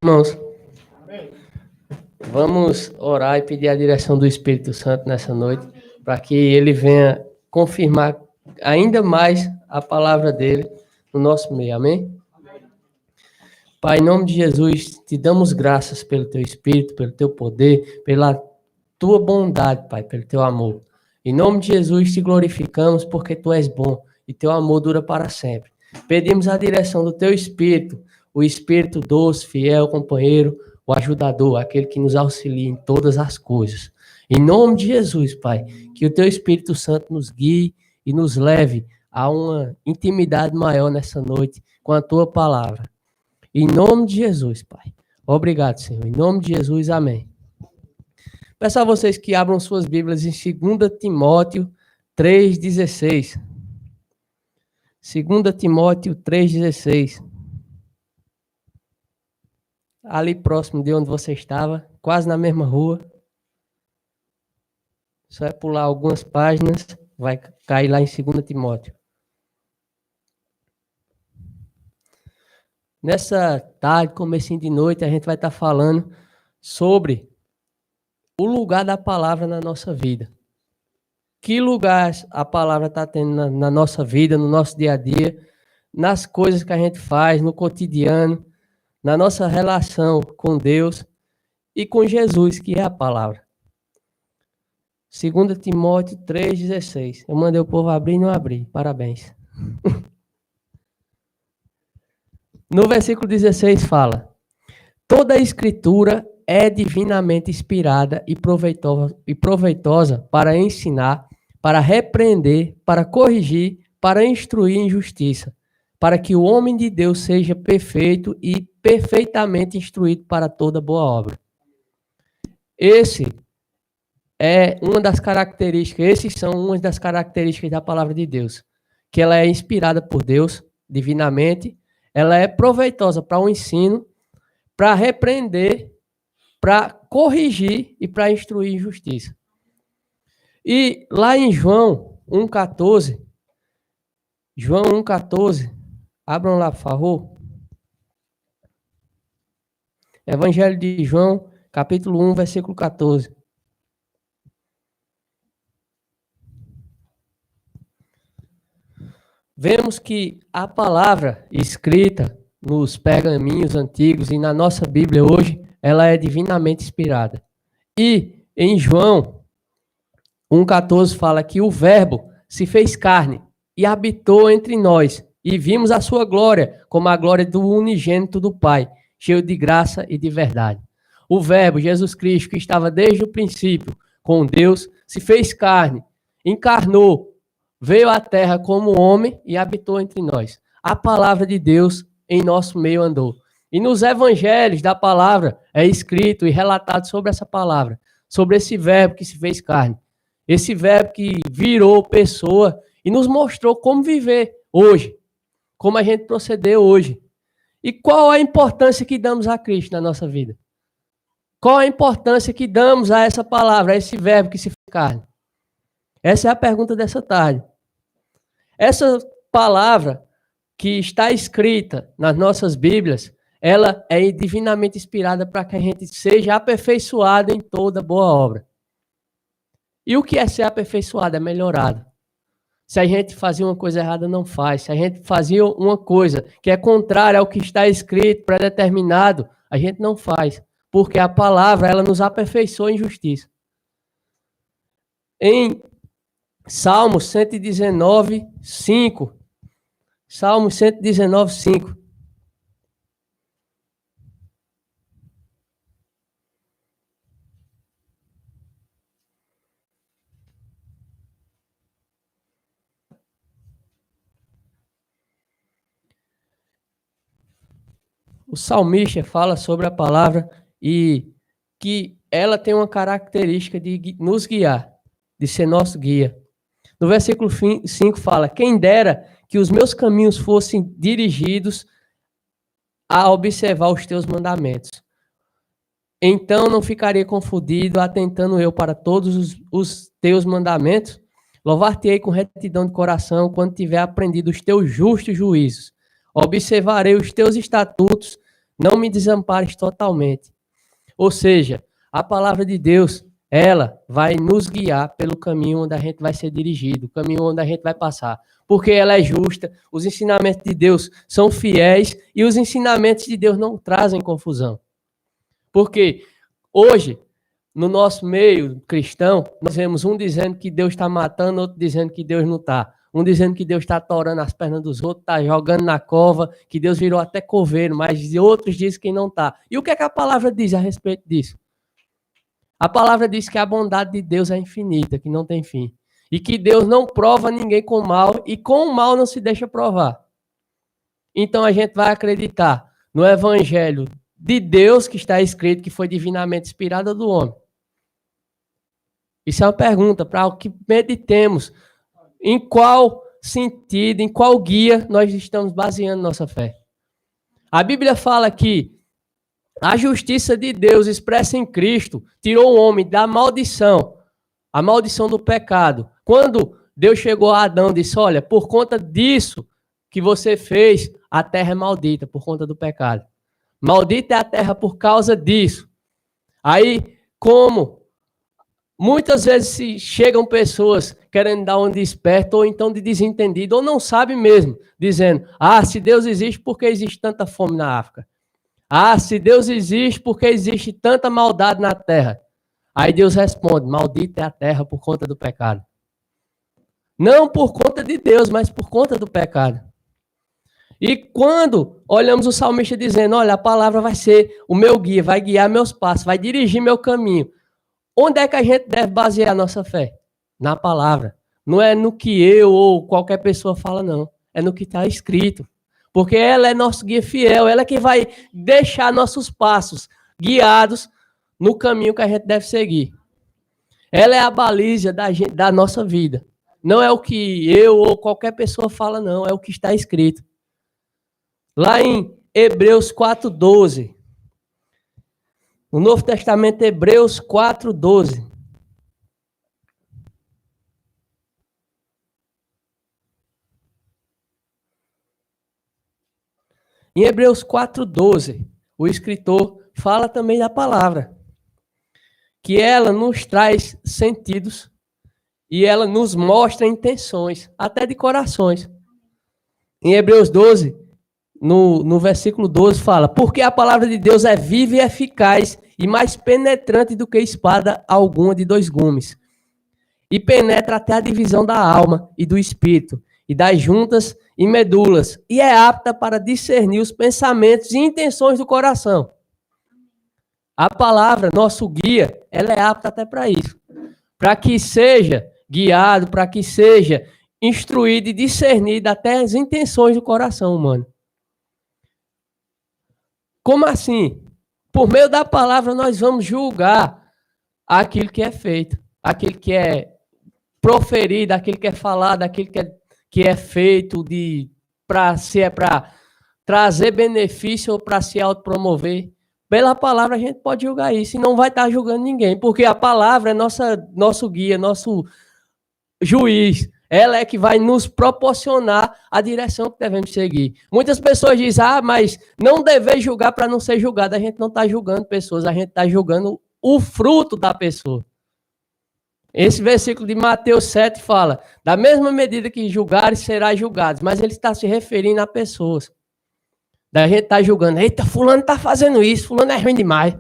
Irmãos, vamos orar e pedir a direção do Espírito Santo nessa noite, para que ele venha confirmar ainda mais a palavra dele no nosso meio, amém? Pai, em nome de Jesus, te damos graças pelo teu Espírito, pelo teu poder, pela tua bondade, Pai, pelo teu amor. Em nome de Jesus, te glorificamos porque tu és bom e teu amor dura para sempre. Pedimos a direção do teu Espírito, o Espírito doce, fiel, companheiro, o ajudador, aquele que nos auxilia em todas as coisas. Em nome de Jesus, Pai, que o teu Espírito Santo nos guie e nos leve a uma intimidade maior nessa noite com a tua palavra. Em nome de Jesus, Pai. Obrigado, Senhor. Em nome de Jesus, amém. Peço a vocês que abram suas Bíblias em 2 Timóteo 3,16. 2 Timóteo 3,16. Ali próximo de onde você estava, quase na mesma rua. Só é pular algumas páginas, vai cair lá em 2 Timóteo. Nessa tarde, comecinho de noite, a gente vai estar falando sobre o lugar da palavra na nossa vida. Que lugar a palavra está tendo na nossa vida, no nosso dia a dia, nas coisas que a gente faz, no cotidiano, na nossa relação com Deus e com Jesus, que é a palavra. 2 Timóteo 3,16. Eu mandei o povo abrir e não abri. Parabéns. No versículo 16 fala: toda a escritura é divinamente inspirada e proveitosa para ensinar, para repreender, para corrigir, para instruir em justiça, para que o homem de Deus seja perfeito e perfeitamente instruído para toda boa obra. Esses são umas das características da palavra de Deus, que ela é inspirada por Deus divinamente, ela é proveitosa para o ensino, para repreender, para corrigir e para instruir em justiça. E lá em João 1,14, abram lá, por favor. Evangelho de João, capítulo 1, versículo 14. Vemos que a palavra escrita nos pergaminhos antigos e na nossa Bíblia hoje, ela é divinamente inspirada. E em João 1,14 fala que o Verbo se fez carne e habitou entre nós, e vimos a sua glória, como a glória do unigênito do Pai, cheio de graça e de verdade. O Verbo, Jesus Cristo, que estava desde o princípio com Deus, se fez carne, encarnou, veio à terra como homem e habitou entre nós. A palavra de Deus em nosso meio andou. E nos evangelhos da palavra é escrito e relatado sobre essa palavra, sobre esse verbo que se fez carne. Esse verbo que virou pessoa e nos mostrou como viver hoje, como a gente proceder hoje. E qual a importância que damos a Cristo na nossa vida? Qual a importância que damos a essa palavra, a esse verbo que se fez carne? Essa é a pergunta dessa tarde. Essa palavra que está escrita nas nossas Bíblias, ela é divinamente inspirada para que a gente seja aperfeiçoado em toda boa obra. E o que é ser aperfeiçoado? É melhorado. Se a gente fazia uma coisa errada, não faz. Se a gente fazia uma coisa que é contrária ao que está escrito, predeterminado, a gente não faz. Porque a palavra, ela nos aperfeiçoa em justiça. Em Salmos 119, 5. Salmos 119, 5. O salmista fala sobre a palavra e que ela tem uma característica de nos guiar, de ser nosso guia. No versículo 5 fala: quem dera que os meus caminhos fossem dirigidos a observar os teus mandamentos. Então não ficaria confundido, atentando eu para todos os teus mandamentos. Louvar-te-ei com retidão de coração, quando tiver aprendido os teus justos juízos. Observarei os teus estatutos, não me desampares totalmente. Ou seja, a palavra de Deus, ela vai nos guiar pelo caminho onde a gente vai ser dirigido, o caminho onde a gente vai passar. Porque ela é justa, os ensinamentos de Deus são fiéis e os ensinamentos de Deus não trazem confusão. Porque hoje, no nosso meio cristão, nós vemos um dizendo que Deus está matando, outro dizendo que Deus não está. Um dizendo que Deus está atorando as pernas dos outros, está jogando na cova, que Deus virou até coveiro, mas outros dizem que não está. E o que é que a palavra diz a respeito disso? A palavra diz que a bondade de Deus é infinita, que não tem fim. E que Deus não prova ninguém com mal, e com o mal não se deixa provar. Então a gente vai acreditar no evangelho de Deus que está escrito, que foi divinamente inspirado do homem. Isso é uma pergunta para o que meditemos. Em qual sentido, em qual guia nós estamos baseando nossa fé? A Bíblia fala que a justiça de Deus expressa em Cristo tirou o homem da maldição, a maldição do pecado. Quando Deus chegou a Adão e disse, olha, por conta disso que você fez, a terra é maldita, por conta do pecado. Maldita é a terra por causa disso. Aí, como muitas vezes chegam pessoas querendo dar um desperto, ou então de desentendido, ou não sabe mesmo, dizendo, se Deus existe, por que existe tanta fome na África? Se Deus existe, por que existe tanta maldade na terra? Aí Deus responde, maldita é a terra por conta do pecado. Não por conta de Deus, mas por conta do pecado. E quando olhamos o salmista dizendo, olha, a palavra vai ser o meu guia, vai guiar meus passos, vai dirigir meu caminho. Onde é que a gente deve basear a nossa fé? Na palavra. Não é no que eu ou qualquer pessoa fala, não. É no que está escrito. Porque ela é nosso guia fiel, ela é que vai deixar nossos passos guiados no caminho que a gente deve seguir. Ela é a baliza da nossa vida. Não é o que eu ou qualquer pessoa fala, não. É o que está escrito. Lá em Hebreus 4:12. No Novo Testamento, Hebreus 4:12. Em Hebreus 4:12, o escritor fala também da palavra, que ela nos traz sentidos e ela nos mostra intenções, até de corações. Em Hebreus 12, no versículo 12, fala, porque a palavra de Deus é viva e eficaz e mais penetrante do que espada alguma de 2 gumes, e penetra até a divisão da alma e do espírito, e das juntas e medulas, e é apta para discernir os pensamentos e intenções do coração. A palavra, nosso guia, ela é apta até para isso. Para que seja guiado, para que seja instruído e discernido até as intenções do coração humano. Como assim? Por meio da palavra nós vamos julgar aquilo que é feito, aquilo que é proferido, aquilo que é falado, aquilo que é feito se é para trazer benefício ou para se autopromover. Pela palavra a gente pode julgar isso e não vai estar julgando ninguém, porque a palavra é nosso guia, nosso juiz. Ela é que vai nos proporcionar a direção que devemos seguir. Muitas pessoas dizem, mas não deve julgar para não ser julgado. A gente não está julgando pessoas, a gente está julgando o fruto da pessoa. Esse versículo de Mateus 7 fala, da mesma medida que julgares, serás julgados. Mas ele está se referindo a pessoas. Daí a gente está julgando, eita, fulano está fazendo isso, fulano é ruim demais.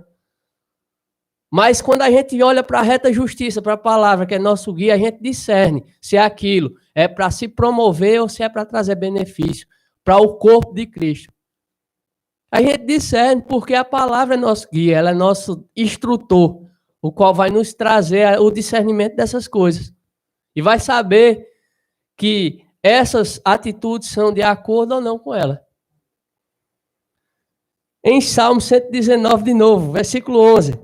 Mas quando a gente olha para a reta justiça, para a palavra que é nosso guia, a gente discerne se aquilo é para se promover ou se é para trazer benefício para o corpo de Cristo. A gente discerne porque a palavra é nosso guia, ela é nosso instrutor, o qual vai nos trazer o discernimento dessas coisas. E vai saber que essas atitudes são de acordo ou não com ela. Em Salmo 119 de novo, versículo 11.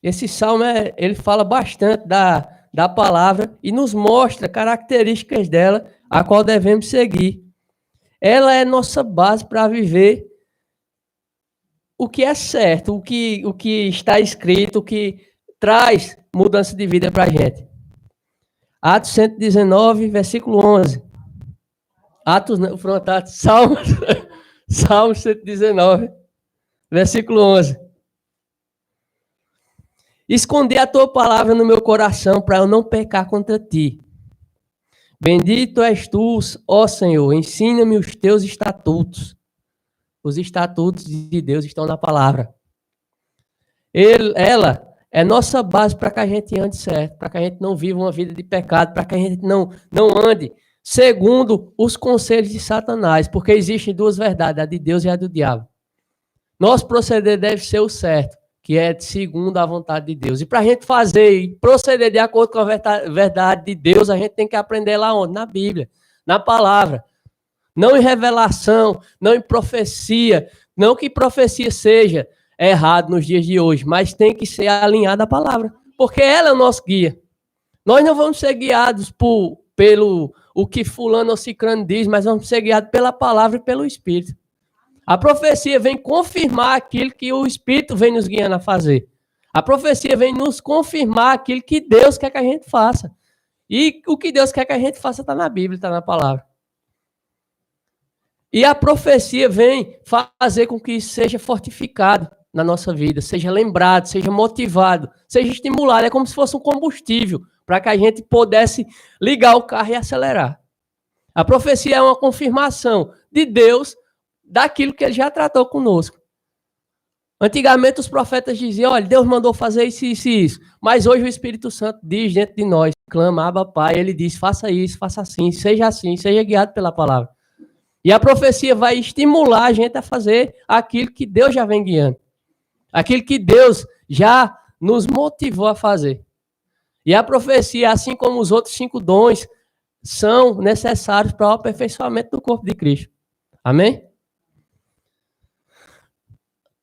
Esse salmo, ele fala bastante da palavra e nos mostra características dela, a qual devemos seguir. Ela é nossa base para viver o que é certo, o que está escrito, o que traz mudança de vida para a gente. Atos 119, versículo 11. Atos, não, pronto, Atos, Salmo 119, versículo 11. Esconder a tua palavra no meu coração para eu não pecar contra ti. Bendito és tu, ó Senhor, ensina-me os teus estatutos. Os estatutos de Deus estão na palavra. Ela é nossa base para que a gente ande certo, para que a gente não viva uma vida de pecado, para que a gente não ande segundo os conselhos de Satanás, porque existem duas verdades, a de Deus e a do diabo. Nosso proceder deve ser o certo, que é segundo a vontade de Deus. E para a gente fazer e proceder de acordo com a verdade de Deus, a gente tem que aprender lá onde? Na Bíblia, na palavra. Não em revelação, não em profecia. Não que profecia seja errado nos dias de hoje, mas tem que ser alinhada à palavra, porque ela é o nosso guia. Nós não vamos ser guiados pelo o que fulano ou cicrano diz, mas vamos ser guiados pela palavra e pelo Espírito. A profecia vem confirmar aquilo que o Espírito vem nos guiando a fazer. A profecia vem nos confirmar aquilo que Deus quer que a gente faça. E o que Deus quer que a gente faça está na Bíblia, está na palavra. E a profecia vem fazer com que isso seja fortificado na nossa vida, seja lembrado, seja motivado, seja estimulado. É como se fosse um combustível para que a gente pudesse ligar o carro e acelerar. A profecia é uma confirmação de Deus daquilo que ele já tratou conosco. Antigamente os profetas diziam, olha, Deus mandou fazer isso, isso e isso. Mas hoje o Espírito Santo diz dentro de nós, clama, Abba, Pai, ele diz, faça isso, faça assim, seja guiado pela palavra. E a profecia vai estimular a gente a fazer aquilo que Deus já vem guiando. Aquilo que Deus já nos motivou a fazer. E a profecia, assim como os outros 5 dons, são necessários para o aperfeiçoamento do corpo de Cristo. Amém?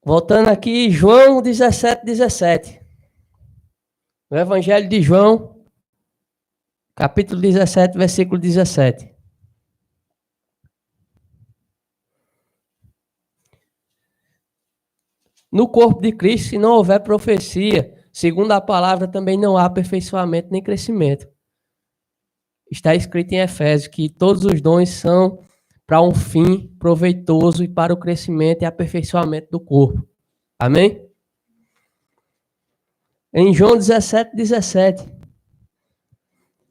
Voltando aqui, João 17. O Evangelho de João, capítulo 17, versículo 17. No corpo de Cristo, se não houver profecia, segundo a palavra, também não há aperfeiçoamento nem crescimento. Está escrito em Efésios que todos os dons são para um fim proveitoso e para o crescimento e aperfeiçoamento do corpo. Amém? Em João 17,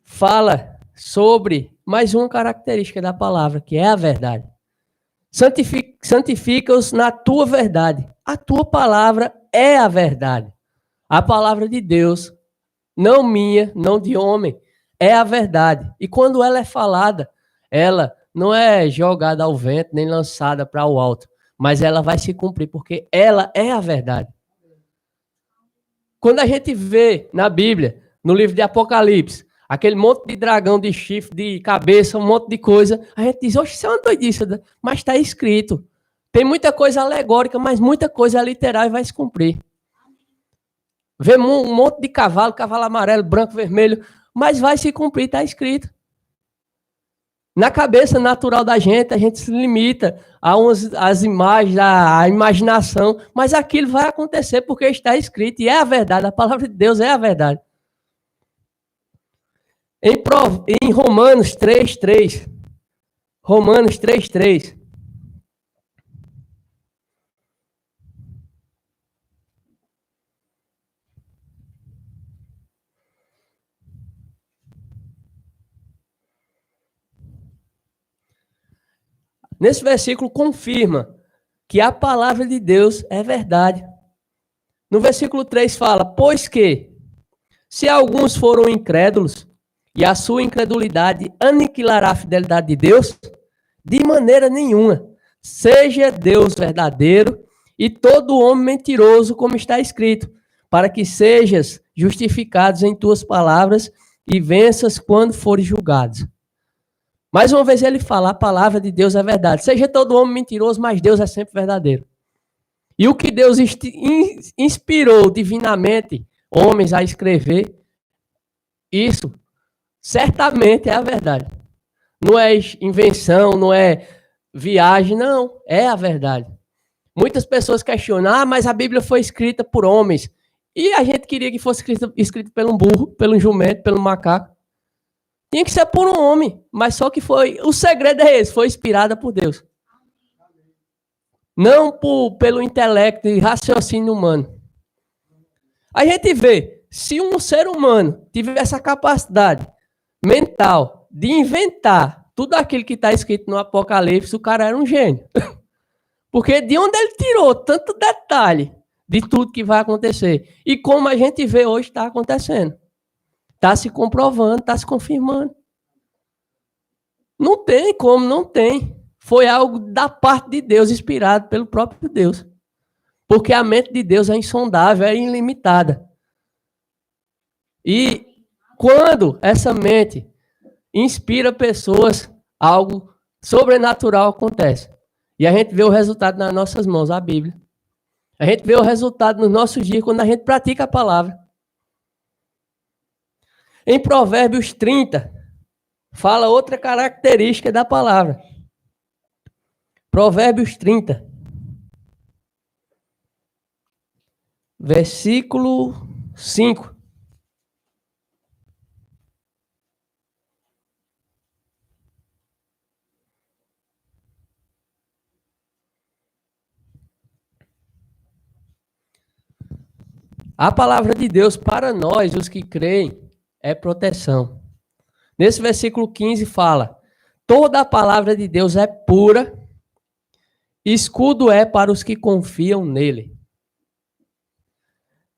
fala sobre mais uma característica da palavra, que é a verdade. Santifica-os na tua verdade. A tua palavra é a verdade. A palavra de Deus, não minha, não de homem, é a verdade. E quando ela é falada, ela não é jogada ao vento, nem lançada para o alto, mas ela vai se cumprir, porque ela é a verdade. Quando a gente vê na Bíblia, no livro de Apocalipse, aquele monte de dragão, de chifre, de cabeça, um monte de coisa, a gente diz, oxe, isso é uma doidice, mas está escrito. Tem muita coisa alegórica, mas muita coisa literal e vai se cumprir. Vê um monte de cavalo amarelo, branco, vermelho, mas vai se cumprir, está escrito. Na cabeça natural da gente, a gente se limita às imagens, à imaginação, mas aquilo vai acontecer porque está escrito e é a verdade, a palavra de Deus é a verdade. Em Romanos 3:3, Romanos 3:3, nesse versículo confirma que a palavra de Deus é verdade. No versículo 3 fala, pois que, se alguns foram incrédulos, e a sua incredulidade aniquilará a fidelidade de Deus, de maneira nenhuma. Seja Deus verdadeiro e todo homem mentiroso, como está escrito, para que sejas justificados em tuas palavras e venças quando fores julgados. Mais uma vez ele fala, a palavra de Deus é verdade. Seja todo homem mentiroso, mas Deus é sempre verdadeiro. E o que Deus inspirou divinamente homens a escrever, isso certamente é a verdade. Não é invenção, não é viagem, não. É a verdade. Muitas pessoas questionam, mas a Bíblia foi escrita por homens. E a gente queria que fosse escrita pelo burro, pelo jumento, pelo macaco. Tinha que ser por um homem, mas só que foi... O segredo é esse, foi inspirada por Deus. Não pelo intelecto e raciocínio humano. A gente vê, se um ser humano tiver essa capacidade mental de inventar tudo aquilo que está escrito no Apocalipse, o cara era um gênio. Porque de onde ele tirou tanto detalhe de tudo que vai acontecer? E como a gente vê hoje está acontecendo. Está se comprovando, está se confirmando. Não tem como, não tem. Foi algo da parte de Deus, inspirado pelo próprio Deus. Porque a mente de Deus é insondável, é ilimitada. E quando essa mente inspira pessoas, algo sobrenatural acontece. E a gente vê o resultado nas nossas mãos, a Bíblia. A gente vê o resultado nos nossos dias quando a gente pratica a palavra. Em Provérbios 30, fala outra característica da palavra. Provérbios 30, versículo 5. A palavra de Deus para nós, os que creem, é proteção. Nesse versículo 15 fala: toda a palavra de Deus é pura, escudo é para os que confiam nele.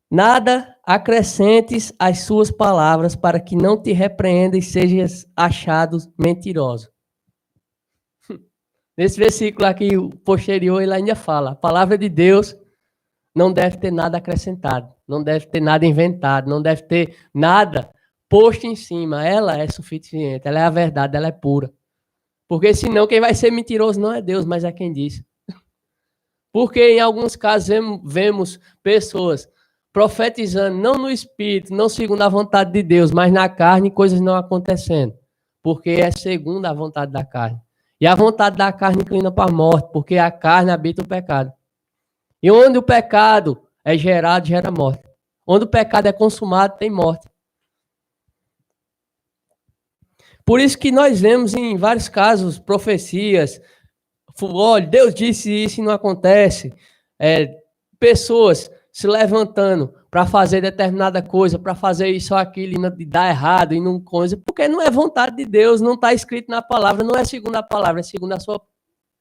Nada acrescentes às suas palavras para que não te repreenda e sejas achado mentiroso. Nesse versículo aqui, o posterior, ele ainda fala: a palavra de Deus não deve ter nada acrescentado, não deve ter nada inventado, não deve ter nada posto em cima. Ela é suficiente, ela é a verdade, ela é pura. Porque senão quem vai ser mentiroso não é Deus, mas é quem diz. Porque em alguns casos vemos pessoas profetizando, não no espírito, não segundo a vontade de Deus, mas na carne, coisas não acontecendo. Porque é segundo a vontade da carne. E a vontade da carne inclina para a morte, porque a carne habita o pecado. E onde o pecado é gerado, gera morte. Onde o pecado é consumado, tem morte. Por isso que nós vemos em vários casos profecias, olha, Deus disse isso e não acontece. Pessoas se levantando para fazer determinada coisa, para fazer isso ou aquilo e não dar errado e não coisa, porque não é vontade de Deus, não está escrito na palavra, não é segundo a palavra, é segundo a sua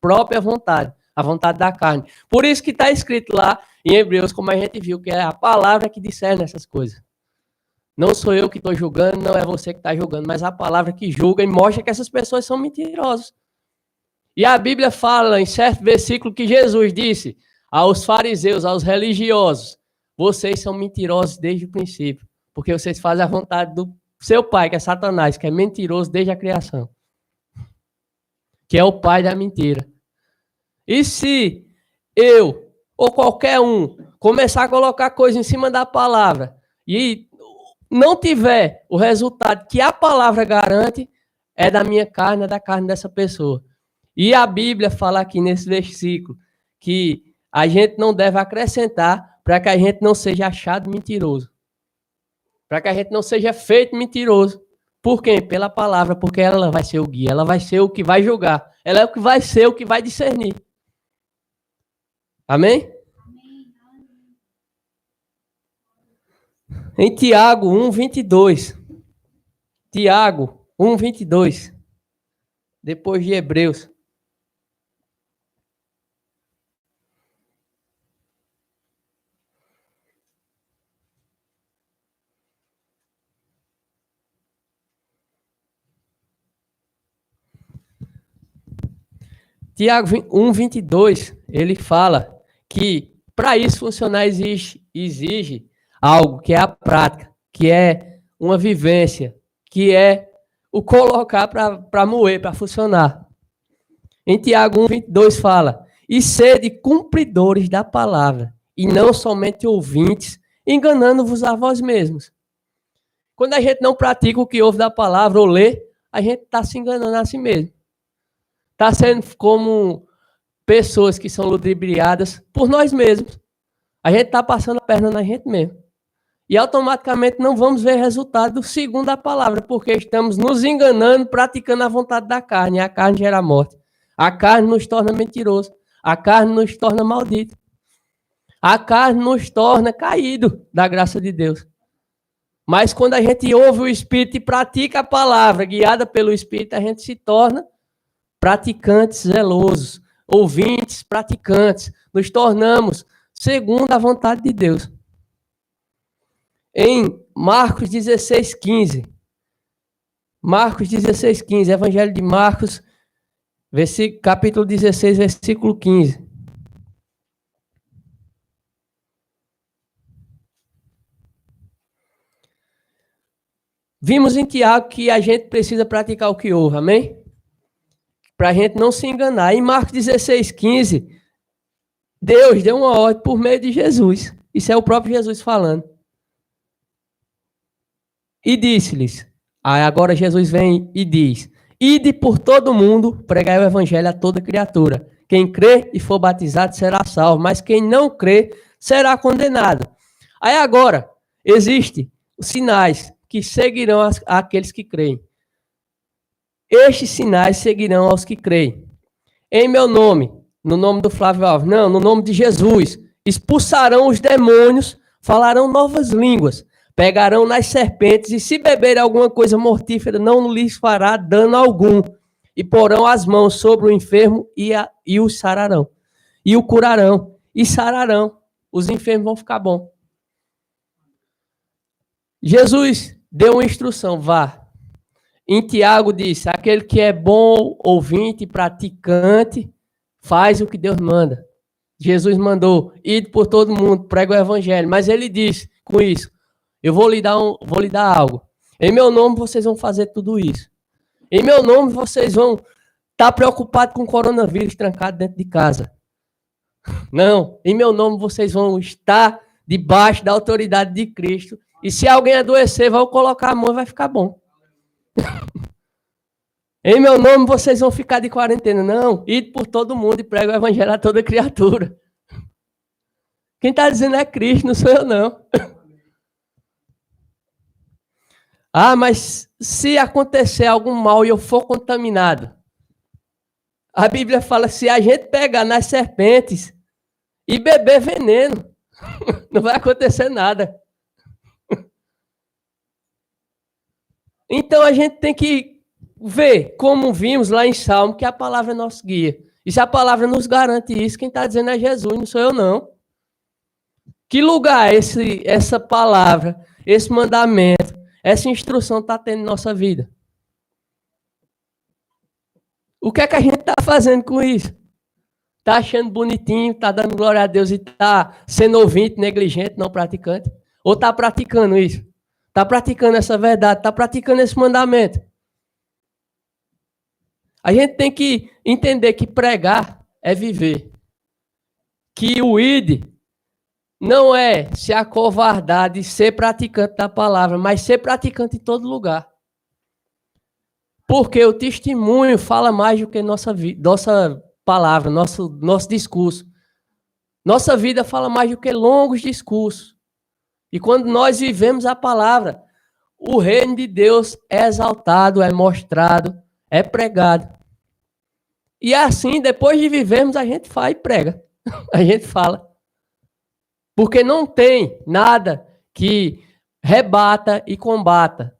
própria vontade, a vontade da carne. Por isso que está escrito lá em Hebreus, como a gente viu, que é a palavra que discerne essas coisas. Não sou eu que estou julgando, não é você que está julgando, mas a palavra que julga e mostra que essas pessoas são mentirosas. E a Bíblia fala em certo versículo que Jesus disse aos fariseus, aos religiosos: vocês são mentirosos desde o princípio, porque vocês fazem a vontade do seu pai, que é Satanás, que é mentiroso desde a criação, que é o pai da mentira. E se eu, ou qualquer um, começar a colocar coisa em cima da palavra e não tiver o resultado que a palavra garante, é da minha carne, é da carne dessa pessoa. E a Bíblia fala aqui nesse versículo que a gente não deve acrescentar para que a gente não seja achado mentiroso. Para que a gente não seja feito mentiroso. Por quê? Pela palavra, porque ela vai ser o guia, ela vai ser o que vai julgar, ela é o que vai ser o que vai discernir. Amém? Em Tiago 1:22. Tiago 1:22. Depois de Hebreus. Tiago 1:22, ele fala que para isso funcionar exige algo que é a prática, que é uma vivência, que é o colocar para moer, para funcionar. Em Tiago 1:22 fala: e sede cumpridores da palavra, e não somente ouvintes, enganando-vos a vós mesmos. Quando a gente não pratica o que ouve da palavra ou lê, a gente está se enganando a si mesmo. Está sendo como pessoas que são ludibriadas por nós mesmos. A gente está passando a perna na gente mesmo. e automaticamente não vamos ver resultado segundo a palavra, porque estamos nos enganando, praticando a vontade da carne, e a carne gera morte. A carne nos torna mentiroso, a carne nos torna maldito, a carne nos torna caído da graça de Deus. Mas quando a gente ouve o Espírito e pratica a palavra, guiada pelo Espírito, a gente se torna praticantes zelosos, ouvintes, praticantes, nos tornamos segundo a vontade de Deus. Em Marcos 16:15, Marcos 16:15, Evangelho de Marcos, capítulo 16, versículo 15. Vimos em Tiago que a gente precisa praticar o que ouve, amém? Para a gente não se enganar. Em Marcos 16:15, Deus deu uma ordem por meio de Jesus. Isso é o próprio Jesus falando. E disse-lhes, agora Jesus vem e diz, ide por todo mundo, pregai o evangelho a toda criatura. Quem crê e for batizado será salvo, mas quem não crê será condenado. Aí agora, existem os sinais que seguirão aqueles que creem. Estes sinais seguirão aos que creem. Em meu nome, no nome do Flávio Alves, não, no nome de Jesus, expulsarão os demônios, falarão novas línguas, pegarão nas serpentes e se beberem alguma coisa mortífera, não lhes fará dano algum. E porão as mãos sobre o enfermo e o sararão. E o curarão e sararão. Os enfermos vão ficar bons. Jesus deu uma instrução, vá. Em Tiago disse, aquele que é bom ouvinte, praticante, faz o que Deus manda. Jesus mandou, ide por todo mundo, prega o evangelho. Mas ele disse, com isso, eu vou lhe dar algo. Em meu nome vocês vão fazer tudo isso. Em meu nome vocês vão estar preocupados com o coronavírus trancado dentro de casa. Não, em meu nome vocês vão estar debaixo da autoridade de Cristo. E se alguém adoecer, vão colocar a mão e vai ficar bom. Em meu nome vocês vão ficar de quarentena. Não, ide por todo mundo e prega o evangelho a toda criatura. Quem está dizendo é Cristo, não sou eu não. Ah, mas se acontecer algum mal e eu for contaminado, a Bíblia fala, se a gente pegar nas serpentes e beber veneno, não vai acontecer nada. Então a gente tem que ver, como vimos lá em Salmo, que a palavra é nosso guia. E se a palavra nos garante isso, quem está dizendo é Jesus, não sou eu não. Que lugar essa palavra, esse mandamento, essa instrução está tendo em nossa vida? O que é que a gente está fazendo com isso? Está achando bonitinho, está dando glória a Deus e está sendo ouvinte, negligente, não praticante? Ou está praticando isso? Está praticando essa verdade, está praticando esse mandamento? A gente tem que entender que pregar é viver. Que o id não é se acovardar de ser praticante da palavra, mas ser praticante em todo lugar. Porque o testemunho fala mais do que nossa palavra, nosso discurso. Nossa vida fala mais do que longos discursos. E quando nós vivemos a palavra, o reino de Deus é exaltado, é mostrado, é pregado. E assim, depois de vivermos, a gente faz e prega. A gente fala. Porque não tem nada que rebata e combata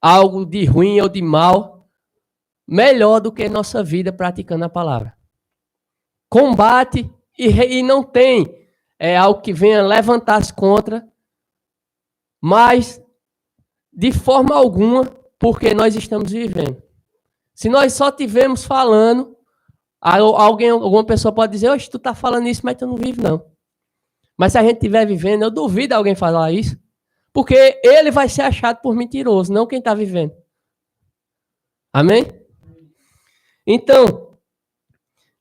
algo de ruim ou de mal melhor do que nossa vida praticando a palavra. Combate e não tem algo que venha levantar-se contra, mas de forma alguma, porque nós estamos vivendo. Se nós só estivermos falando, alguma pessoa pode dizer, oxe, tu tá falando isso, mas tu não vive, não. Mas se a gente estiver vivendo, eu duvido alguém falar isso, porque ele vai ser achado por mentiroso, não quem está vivendo. Amém? Então,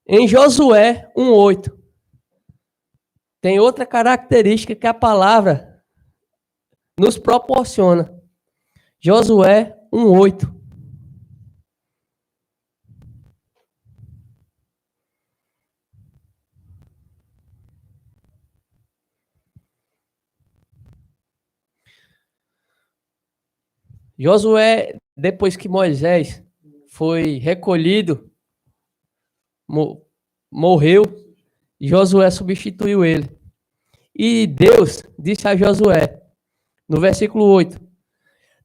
em Josué 1:8, tem outra característica que a palavra nos proporciona. Josué 1:8. Josué, depois que Moisés foi recolhido, morreu, Josué substituiu ele. E Deus disse a Josué, no versículo 8,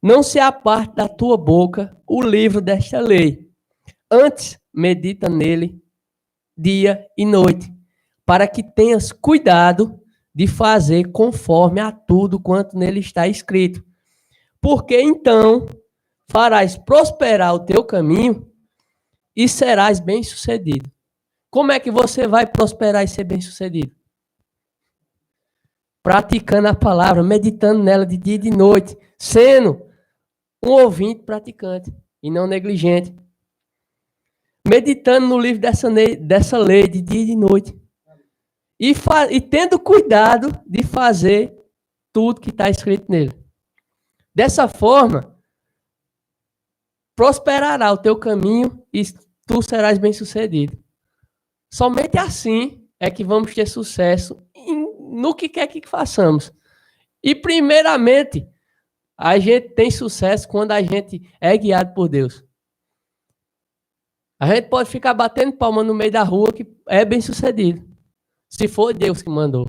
não se aparte da tua boca o livro desta lei, antes medita nele dia e noite, para que tenhas cuidado de fazer conforme a tudo quanto nele está escrito. Porque então farás prosperar o teu caminho e serás bem-sucedido. Como é que você vai prosperar e ser bem-sucedido? Praticando a palavra, meditando nela de dia e de noite, sendo um ouvinte praticante e não negligente. Meditando no livro dessa lei de dia e de noite. E tendo cuidado de fazer tudo que está escrito nele. Dessa forma, prosperará o teu caminho e tu serás bem-sucedido. Somente assim é que vamos ter sucesso no que quer que façamos. E, primeiramente, a gente tem sucesso quando a gente é guiado por Deus. A gente pode ficar batendo palma no meio da rua que é bem-sucedido. Se for Deus que mandou.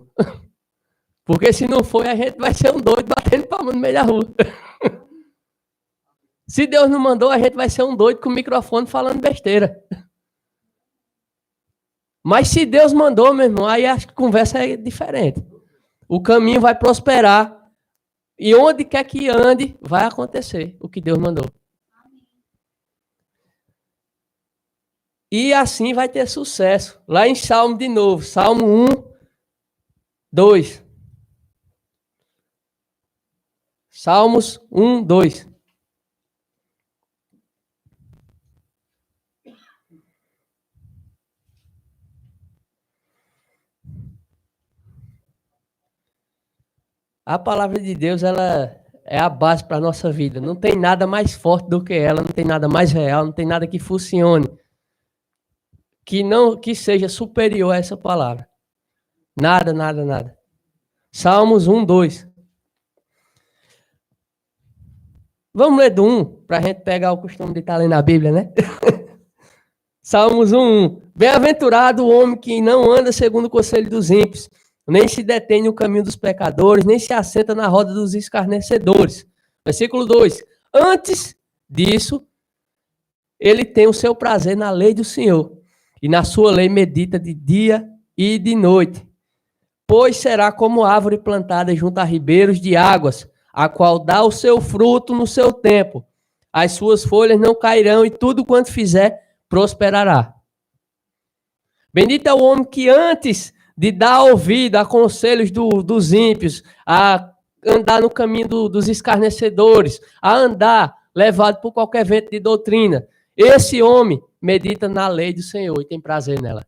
Porque se não for, a gente vai ser um doido batendo palma no meio da rua. Se Deus não mandou, a gente vai ser um doido com o microfone falando besteira. Mas se Deus mandou, meu irmão, aí a conversa é diferente. O caminho vai prosperar. E onde quer que ande, vai acontecer o que Deus mandou. E assim vai ter sucesso. Lá em Salmo de novo, Salmo 1, 2. Salmos 1, 2. A palavra de Deus, ela é a base para a nossa vida. Não tem nada mais forte do que ela, não tem nada mais real, não tem nada que funcione, que seja superior a essa palavra. Nada, nada, nada. Salmos 1, 2. Vamos ler do 1, para a gente pegar o costume de estar lendo a Bíblia, né? Salmos 1, 1. Bem-aventurado o homem que não anda segundo o conselho dos ímpios, nem se detém no caminho dos pecadores, nem se assenta na roda dos escarnecedores. Versículo 2. Antes disso, ele tem o seu prazer na lei do Senhor, e na sua lei medita de dia e de noite. Pois será como árvore plantada junto a ribeiros de águas, a qual dá o seu fruto no seu tempo. As suas folhas não cairão, e tudo quanto fizer prosperará. Bendito é o homem que antes de dar ouvido a conselhos dos ímpios, a andar no caminho dos escarnecedores, a andar levado por qualquer vento de doutrina, esse homem medita na lei do Senhor e tem prazer nela.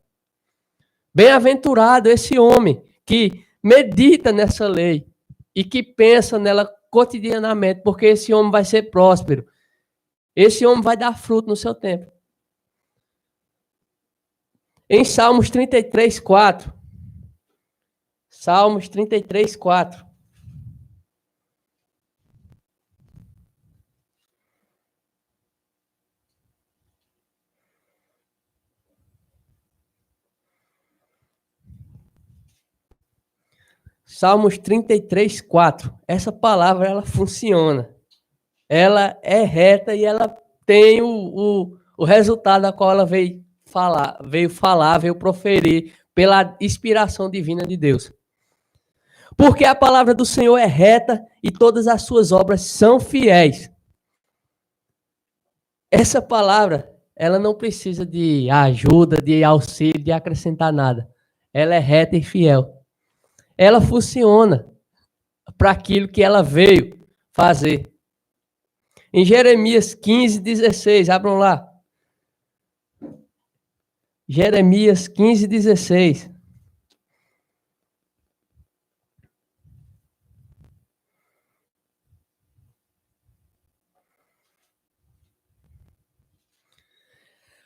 Bem-aventurado esse homem que medita nessa lei e que pensa nela cotidianamente, porque esse homem vai ser próspero. Esse homem vai dar fruto no seu tempo. Em Salmos 33, 4. Salmos 33, 4. Salmos 33, 4. Essa palavra, ela funciona. Ela é reta e ela tem o resultado a qual ela veio proferir pela inspiração divina de Deus. Porque a palavra do Senhor é reta e todas as suas obras são fiéis. Essa palavra, ela não precisa de ajuda, de auxílio, de acrescentar nada. Ela é reta e fiel. Ela funciona para aquilo que ela veio fazer. Em Jeremias 15, 16, abram lá. Jeremias 15, 16.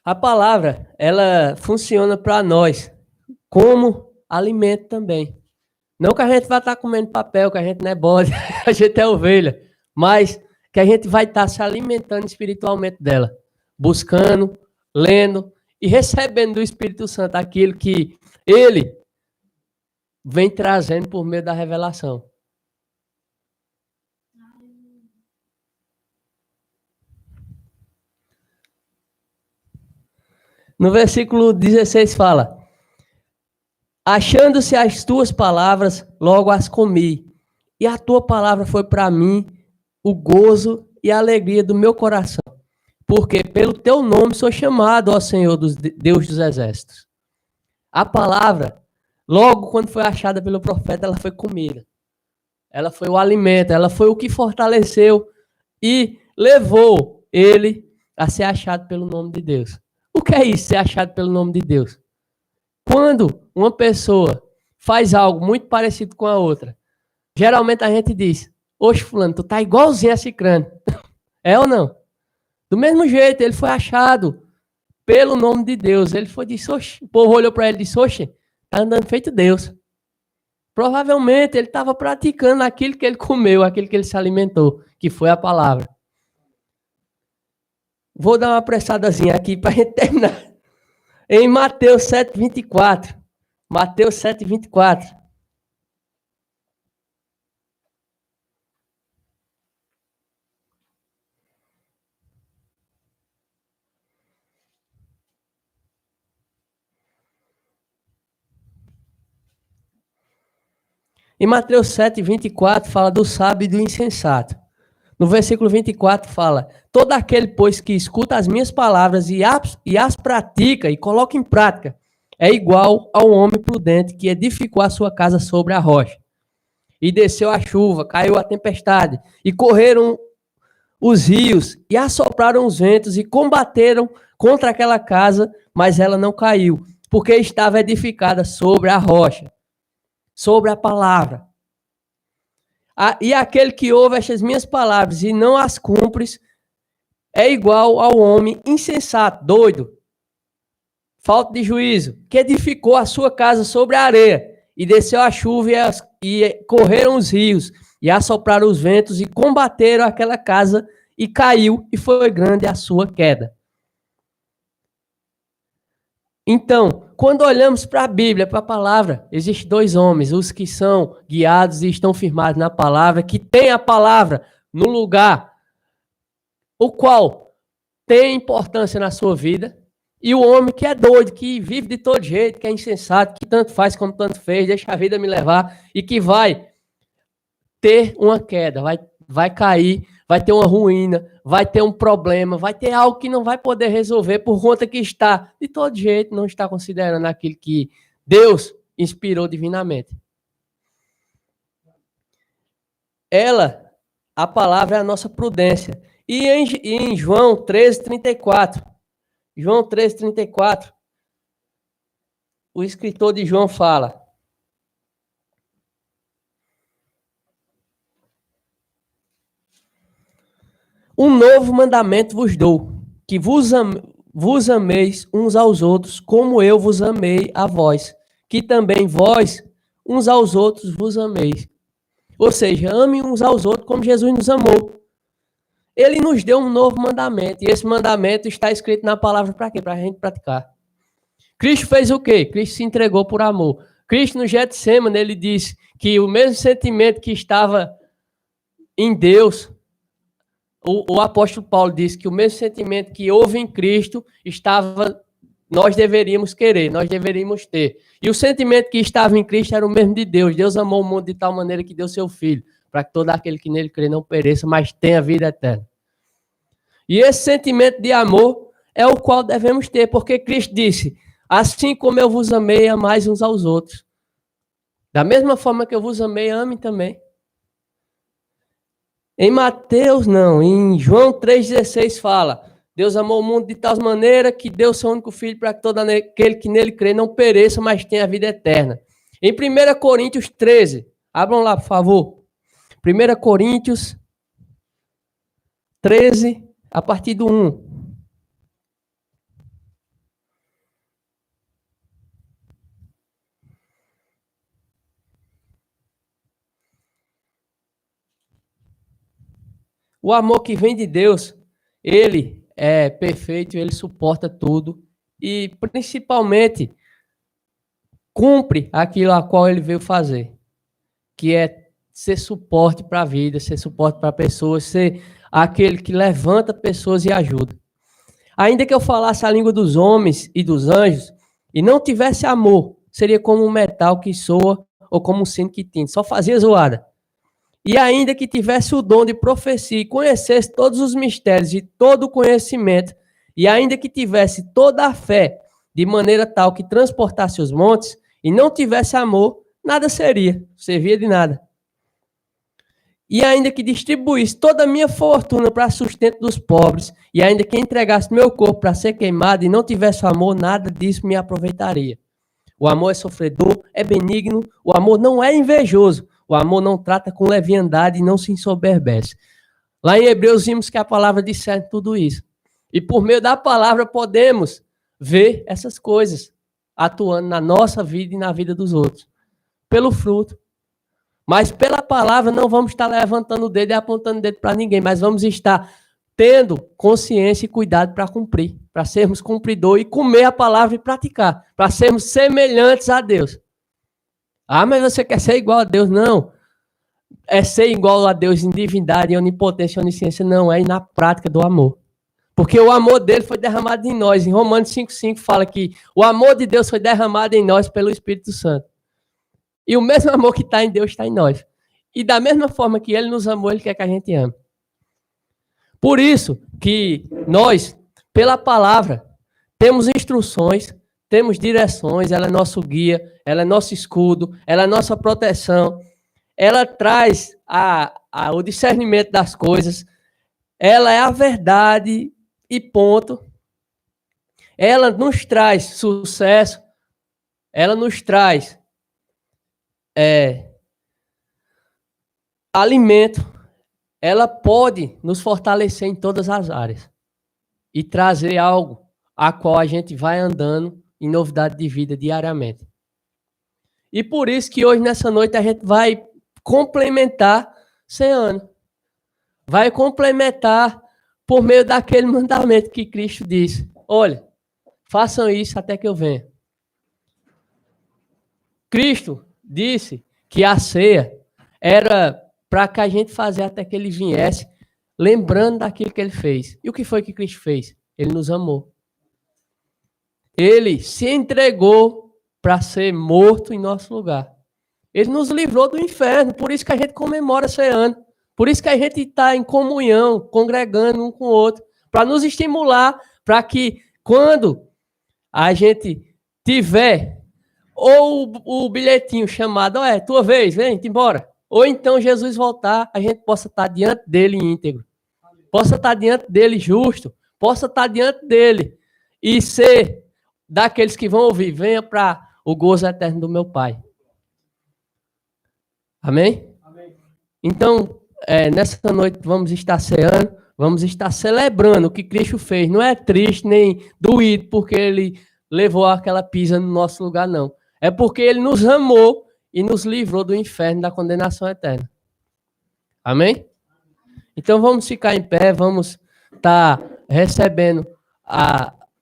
A palavra, ela funciona para nós como alimento também. Não que a gente vai estar comendo papel, que a gente não é bode, a gente é ovelha. Mas que a gente vai estar se alimentando espiritualmente dela, buscando, lendo e recebendo do Espírito Santo aquilo que ele vem trazendo por meio da revelação. No versículo 16 fala: achando-se as tuas palavras, logo as comi, e a tua palavra foi para mim o gozo e a alegria do meu coração, porque pelo teu nome sou chamado, ó Senhor, Deus dos exércitos. A palavra, logo quando foi achada pelo profeta, ela foi comida. Ela foi o alimento, ela foi o que fortaleceu e levou ele a ser achado pelo nome de Deus. O que é isso, ser achado pelo nome de Deus? Quando uma pessoa faz algo muito parecido com a outra, geralmente a gente diz: oxe, fulano, tu tá igualzinho a cicrano. É ou não? Do mesmo jeito, ele foi achado pelo nome de Deus. Ele foi disse: oxe, o povo olhou para ele e disse: oxe, tá andando feito Deus. Provavelmente ele estava praticando aquilo que ele comeu, aquilo que ele se alimentou, que foi a palavra. Vou dar uma apressadazinha aqui para a gente terminar. Em Mateus 7:24. Mateus 7:24. Em Mateus 7:24 fala do sábio e do insensato. No versículo 24 fala: todo aquele, pois, que escuta as minhas palavras e as pratica e coloca em prática, é igual ao homem prudente que edificou a sua casa sobre a rocha. E desceu a chuva, caiu a tempestade, e correram os rios, e assopraram os ventos, e combateram contra aquela casa, mas ela não caiu, porque estava edificada sobre a rocha, sobre a palavra. E aquele que ouve estas minhas palavras e não as cumpre, é igual ao homem insensato, doido, falta de juízo, que edificou a sua casa sobre a areia, e desceu a chuva e correram os rios, e assopraram os ventos, e combateram aquela casa, e caiu, e foi grande a sua queda. Então, quando olhamos para a Bíblia, para a palavra, existem dois homens, os que são guiados e estão firmados na palavra, que têm a palavra no lugar, o qual tem importância na sua vida, e o homem que é doido, que vive de todo jeito, que é insensato, que tanto faz como tanto fez, deixa a vida me levar, e que vai ter uma queda, vai cair, vai ter uma ruína, vai ter um problema, vai ter algo que não vai poder resolver por conta que está, de todo jeito, não está considerando aquilo que Deus inspirou divinamente. A palavra é a nossa prudência. E em João 13:34, João 13:34, o escritor de João fala: um novo mandamento vos dou, que vos ameis uns aos outros, como eu vos amei a vós, que também vós uns aos outros vos ameis. Ou seja, ame uns aos outros como Jesus nos amou. Ele nos deu um novo mandamento, e esse mandamento está escrito na palavra para quê? Para a gente praticar. Cristo fez o quê? Cristo se entregou por amor. Cristo no Getsemane, ele disse que o mesmo sentimento que estava em Deus, o apóstolo Paulo disse que o mesmo sentimento que houve em Cristo nós deveríamos querer, nós deveríamos ter. E o sentimento que estava em Cristo era o mesmo de Deus. Deus amou o mundo de tal maneira que deu seu Filho, para que todo aquele que nele crê não pereça, mas tenha vida eterna. E esse sentimento de amor é o qual devemos ter, porque Cristo disse: assim como eu vos amei, amais uns aos outros. Da mesma forma que eu vos amei, ame também. Em Mateus, não, em João 3,16 fala: Deus amou o mundo de tal maneira que deu seu único filho para que todo aquele que nele crê não pereça, mas tenha a vida eterna. Em 1 Coríntios 13, abram lá, por favor. 1 Coríntios 13, a partir do 1. O amor que vem de Deus, ele é perfeito, ele suporta tudo e, principalmente, cumpre aquilo a qual ele veio fazer, que é ser suporte para a vida, ser suporte para pessoas, ser aquele que levanta pessoas e ajuda. Ainda que eu falasse a língua dos homens e dos anjos e não tivesse amor, seria como um metal que soa ou como um sino que tinte, só fazia zoada. E ainda que tivesse o dom de profecia e conhecesse todos os mistérios e todo o conhecimento, e ainda que tivesse toda a fé de maneira tal que transportasse os montes e não tivesse amor, nada seria, servia de nada. E ainda que distribuísse toda a minha fortuna para sustento dos pobres, e ainda que entregasse meu corpo para ser queimado e não tivesse amor, nada disso me aproveitaria. O amor é sofredor, é benigno, o amor não é invejoso, o amor não trata com leviandade e não se ensoberbece. Lá em Hebreus vimos que a palavra discerne tudo isso. E por meio da palavra podemos ver essas coisas atuando na nossa vida e na vida dos outros. Pelo fruto. Mas pela palavra não vamos estar levantando o dedo e apontando o dedo para ninguém, mas vamos estar tendo consciência e cuidado para cumprir, para sermos cumpridores e comer a palavra e praticar, para sermos semelhantes a Deus. Ah, mas você quer ser igual a Deus? Não. É ser igual a Deus em divindade, em onipotência e onisciência. Não, é ir na prática do amor. Porque o amor dele foi derramado em nós. Em Romanos 5,5 fala que o amor de Deus foi derramado em nós pelo Espírito Santo. E o mesmo amor que está em Deus está em nós. E da mesma forma que ele nos amou, ele quer que a gente ame. Por isso que nós, pela palavra, temos instruções, temos direções, ela é nosso guia, ela é nosso escudo, ela é nossa proteção, ela traz o discernimento das coisas, ela é a verdade e ponto. Ela nos traz sucesso, ela nos traz alimento, ela pode nos fortalecer em todas as áreas e trazer algo a qual a gente vai andando em novidade de vida diariamente. E por isso que hoje, nessa noite, a gente vai complementar 100 anos. Vai complementar por meio daquele mandamento que Cristo disse. Olha, façam isso até que eu venha. Cristo disse que a ceia era para que a gente fazer até que ele viesse, lembrando daquilo que ele fez. E o que foi que Cristo fez? Ele nos amou. Ele se entregou para ser morto em nosso lugar. Ele nos livrou do inferno, por isso que a gente comemora esse ano. Por isso que a gente está em comunhão, congregando um com o outro, para nos estimular, para que quando a gente tiver ou o bilhetinho chamado, tua vez, vem, embora. Ou então Jesus voltar, a gente possa estar diante dele íntegro. Possa estar diante dele justo. Possa estar diante dele e ser daqueles que vão ouvir, venha para o gozo eterno do meu Pai. Amém? Amém. Então, nessa noite vamos estar ceando, vamos estar celebrando o que Cristo fez. Não é triste nem doído porque ele levou aquela pisa no nosso lugar, não. É porque ele nos amou e nos livrou do inferno, da condenação eterna. Amém? Então vamos ficar em pé, vamos estar recebendo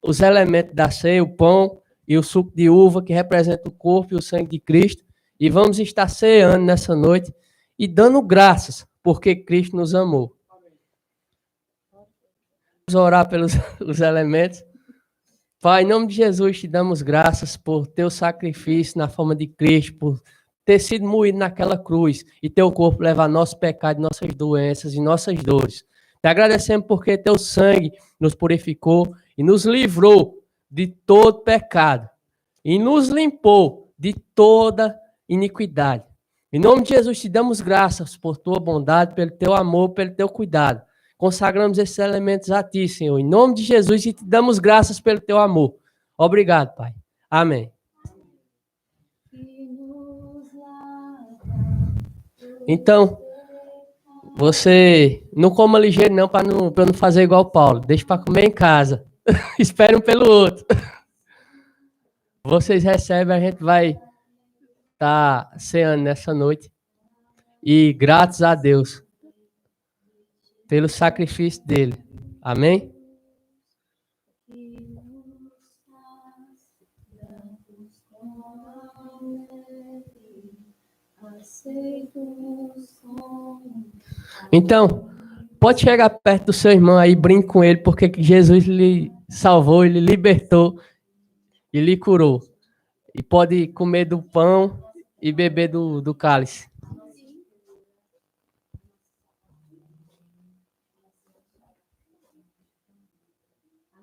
os elementos da ceia, o pão e o suco de uva, que representa o corpo e o sangue de Cristo. E vamos estar ceando nessa noite e dando graças, porque Cristo nos amou. Vamos orar pelos os elementos. Pai, em nome de Jesus, te damos graças por teu sacrifício na forma de Cristo, por ter sido moído naquela cruz e teu corpo levar nosso pecado, nossas doenças e nossas dores. Te agradecemos porque teu sangue nos purificou e nos livrou de todo pecado e nos limpou de toda iniquidade. Em nome de Jesus, te damos graças por tua bondade, pelo teu amor, pelo teu cuidado. Consagramos esses elementos a ti, Senhor, em nome de Jesus, e te damos graças pelo teu amor. Obrigado, Pai. Amém. Então, você não coma ligeiro não, para não fazer igual o Paulo. Deixa para comer em casa. Espere um pelo outro. Vocês recebem, a gente vai estar ceando nessa noite. E graças a Deus. pelo sacrifício dele. Amém? Então, pode chegar perto do seu irmão aí, brinque com ele, porque Jesus lhe salvou, ele libertou e lhe curou. E pode comer do pão e beber do cálice.